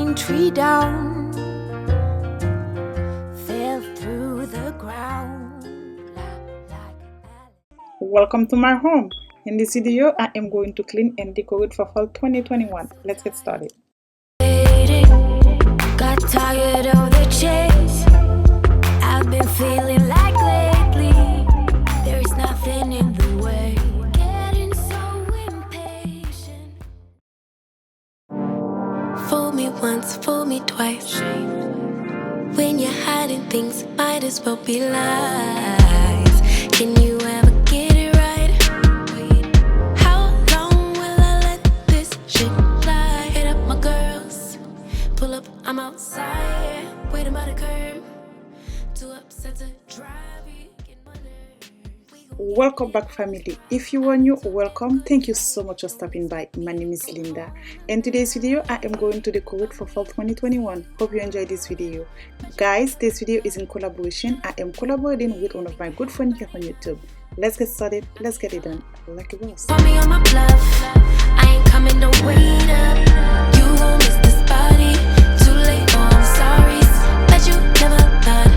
pine tree down, fell through the ground. Welcome to my home. In this video, I am going to clean and decorate for fall 2021. Let's get started. Got tired of the chase. I've been feeling like lately there's nothing in the way. Getting so impatient. Fool me once, fool me twice. When you're hiding things, might as well be lies. Can you ever get it right? How long will I let this shit fly? Hit up my girls, pull up, I'm outside, waiting by the curb. Too upset to drive, you get my nerves. Welcome back, family. If you are new, welcome. Thank you so much for stopping by. My name is Linda. In today's video, I am going to decorate for fall 2021. Hope you enjoyed this video. Guys, this video is in collaboration. I am collaborating with one of my good friends here on YouTube. Let's get started. Let's get it done. Like a boss. Call me on my bluff. I ain't coming, don't wait up. You won't miss this body. Too late, oh, I'm sorry. That you never thought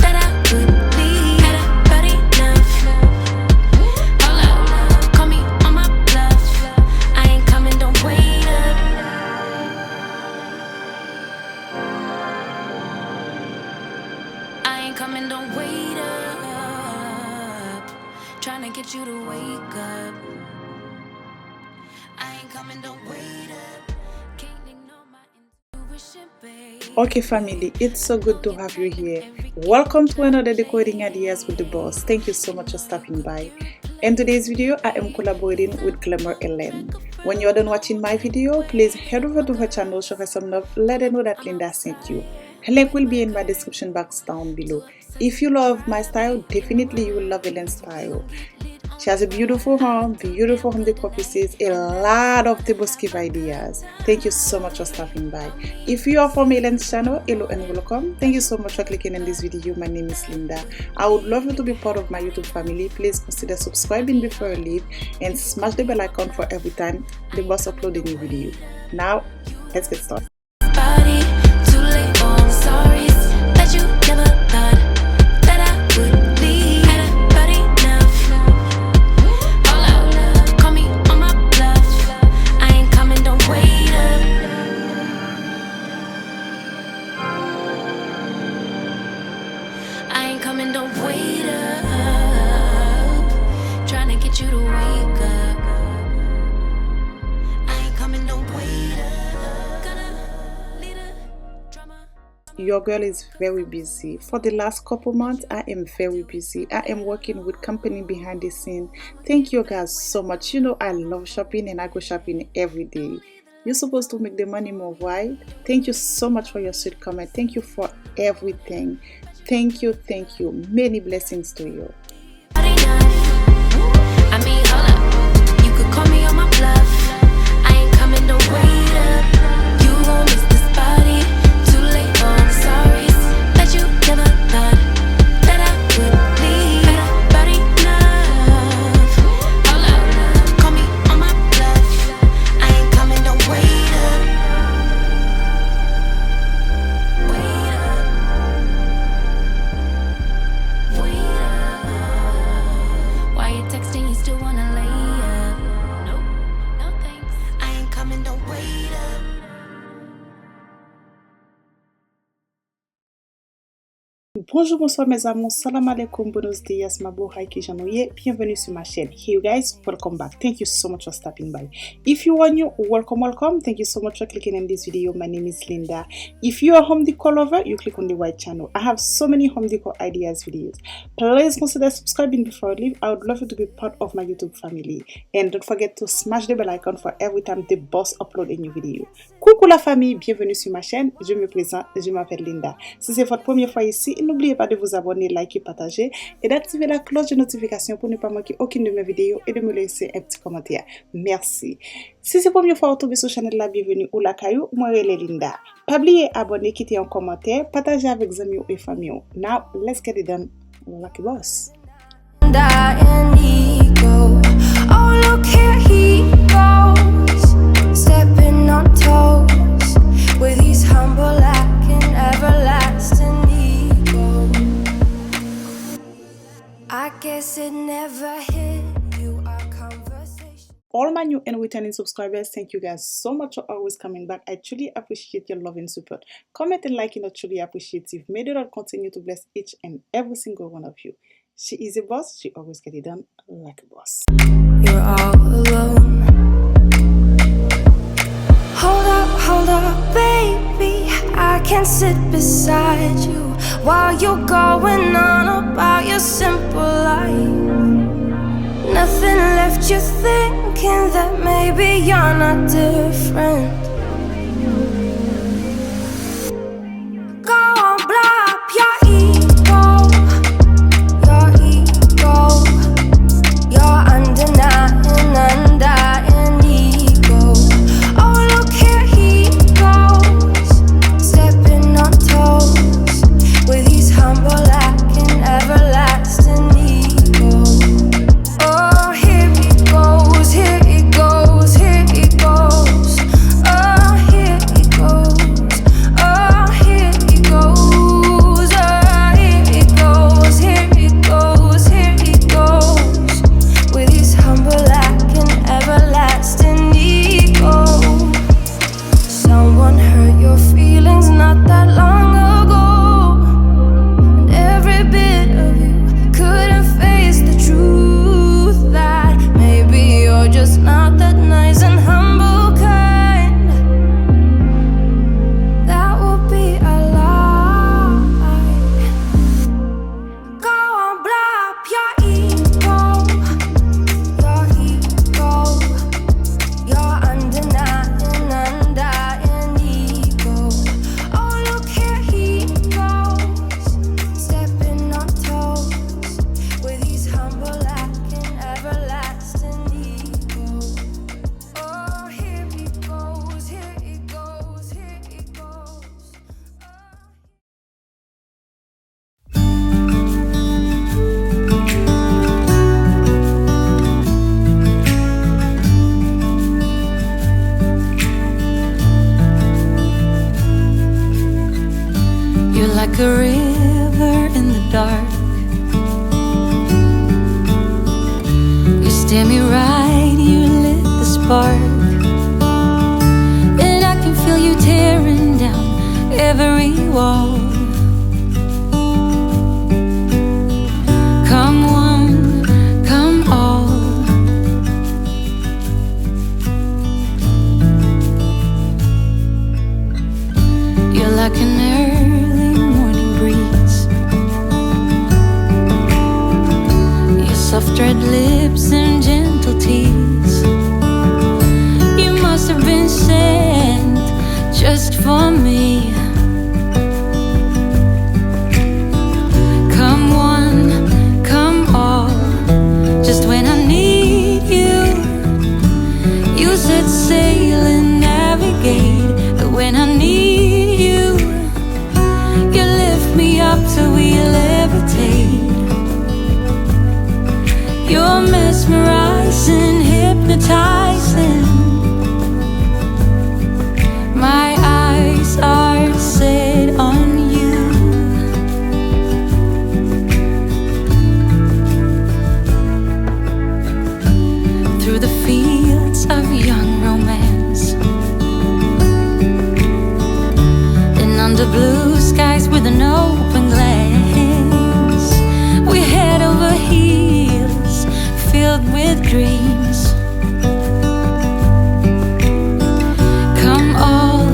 that I would leave. Had about enough. Hold up. Call me on my bluff. I ain't coming, don't wait up. I ain't coming, don't wait up. Trying to get you to wake up. I ain't coming, don't wait up. Can't ignore my intuition, babe. Okay, family, it's so good to have you here. Welcome to another Decorating Ideas with the Boss. Thank you so much for stopping by. In today's video, I am collaborating with Glamour Ellen. When you're done watching my video, please head over to her channel, show her some love, let her know that Linda sent you. Her link will be in my description box down below. If you love my style, definitely you will love Ellen's style. She has a beautiful home decor pieces, a lot of table skip ideas. Thank you so much for stopping by. If you are from Ellen's channel, hello and welcome. Thank you so much for clicking in this video. My name is Linda. I would love you to be part of my YouTube family. Please consider subscribing before you leave and smash the bell icon for every time the boss uploads a new video. Now, let's get started. Body, too late, oh, I'm sorry. That you never thought that I would leave. Had about enough. Hold up. Call me on my bluff. I ain't coming, don't wait up. I ain't coming, don't wait up. Trying to get you to wake up. I ain't coming, don't wait up. Gonna lead a drama. Your girl is very busy. For the last couple months, I am very busy. I am working with company behind the scene. Thank you guys so much. You know I love shopping and I go shopping every day. You're supposed to make the money move, right? Thank you so much for your sweet comment. Thank you for everything. Thank you. Many blessings to you. I mean, hold up. You could call me on my bluff. I ain't coming, don't wait up. You won't miss this body. Too late, oh, I'm sorry. That you never thought that I would leave. Had about enough. Hold up. Call me on my bluff. I ain't coming, don't wait up. Wait up. Wait up. Why you texting? You still wanna lay up? Nope, no thanks. I ain't coming, don't wait up. Bonjour, bonsoir mes amours, salam alaikum, buenos dias, mabuhay kijanoye, bienvenue sur ma chaîne. Hey you guys, welcome back. Thank you so much for stopping by. If you are new, welcome. Thank you so much for clicking in this video. My name is Linda. If you are home decor lover, you click on the white channel. I have so many home decor ideas videos. Please consider subscribing before I leave. I would love you to be part of my YouTube family. And don't forget to smash the bell icon for every time the boss upload a new video. Coucou la famille, bienvenue sur ma chaîne. Je me présente, je m'appelle Linda. Si c'est votre première fois ici, n'oubliez pas de vous abonner, liker, partager et d'activer la cloche de notification pour ne pas manquer aucune de mes vidéos et de me laisser un petit commentaire. Merci. Si c'est la première fois que vous trouvez sur la chaîne, bienvenue ou la caillou, moi je suis Linda. Pas oublier abonner, quitter un commentaire, partager avec vos amis et famille. Now, let's get it done like a boss. Oh, look here he goes, stepping on toes with these all my new and returning subscribers, thank you guys so much for always coming back. I truly appreciate your love and support. Comment and like, I truly appreciate it. May the Lord continue to bless each and every single one of you. She is a boss, she always get it done like a boss. You're all alone. Hold up, baby. I can't sit beside you while you're going on about your simple life. Nothing left you thinking that maybe you're not different. Go on, blow up your ego, your undying ego. Oh, look here he goes, stepping on toes with his humble acting, everlasting ego. Oh, here he goes, here he goes, here he goes. Oh, here he goes, oh, here he goes, oh, here he goes, here he goes, here he goes, with his humble acting, everlasting ego. Someone hurt your feelings not that long ago, and every bit of you couldn't face the truth that maybe you're just not that nice and humble kind. That would be a lie. Go on, blow up your ego, your undying ego. Oh, look here he goes, stepping on toes with his humble acting, everlasting ego. Oh, here he goes, here he goes, here he goes. You're like a river in the dark. You stare me right, you lit the spark. And I can feel you tearing down every wall. Come one, come all. You're like an early morning breeze. Your soft red lips and gentle tease. You must have been sent just for me. Come one, come all. Just when I need you, you set sail and navigate. But when I need you, you lift me up till we levitate. You're mesmerizing, hypnotizing. My eyes are set on you. Through the fields of young romance, and under blue skies with an open glance, we head over heels, filled with dreams. Come all,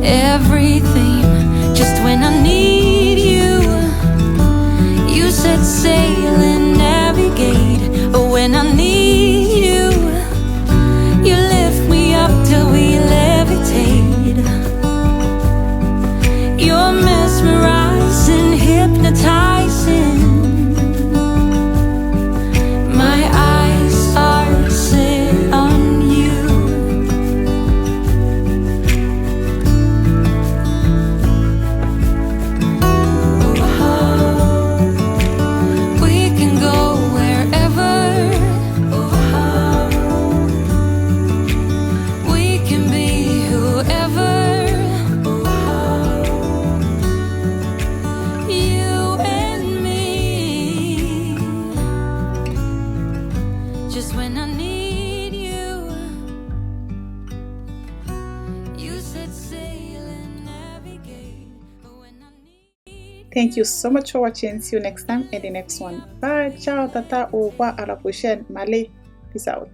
everything, just when I need you, you set sail and navigate. But when I need you, you lift me up till we levitate. You're mesmerizing, hypnotizing. My eyes are set on you. We can go wherever. We can be whoever. You and Thank you so much for watching. See you next time in the next one. Bye, ciao, tata, au revoir, à la prochaine. Malé, peace out.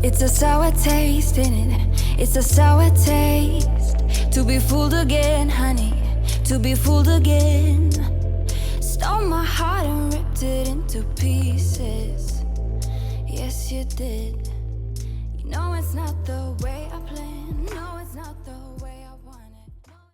It's a sour taste in it. It's a sour taste. To be fooled again, honey. To be fooled again. Stole my heart and ripped it into pieces. Yes, you did. You know it's not the way I planned. No, it's not the way.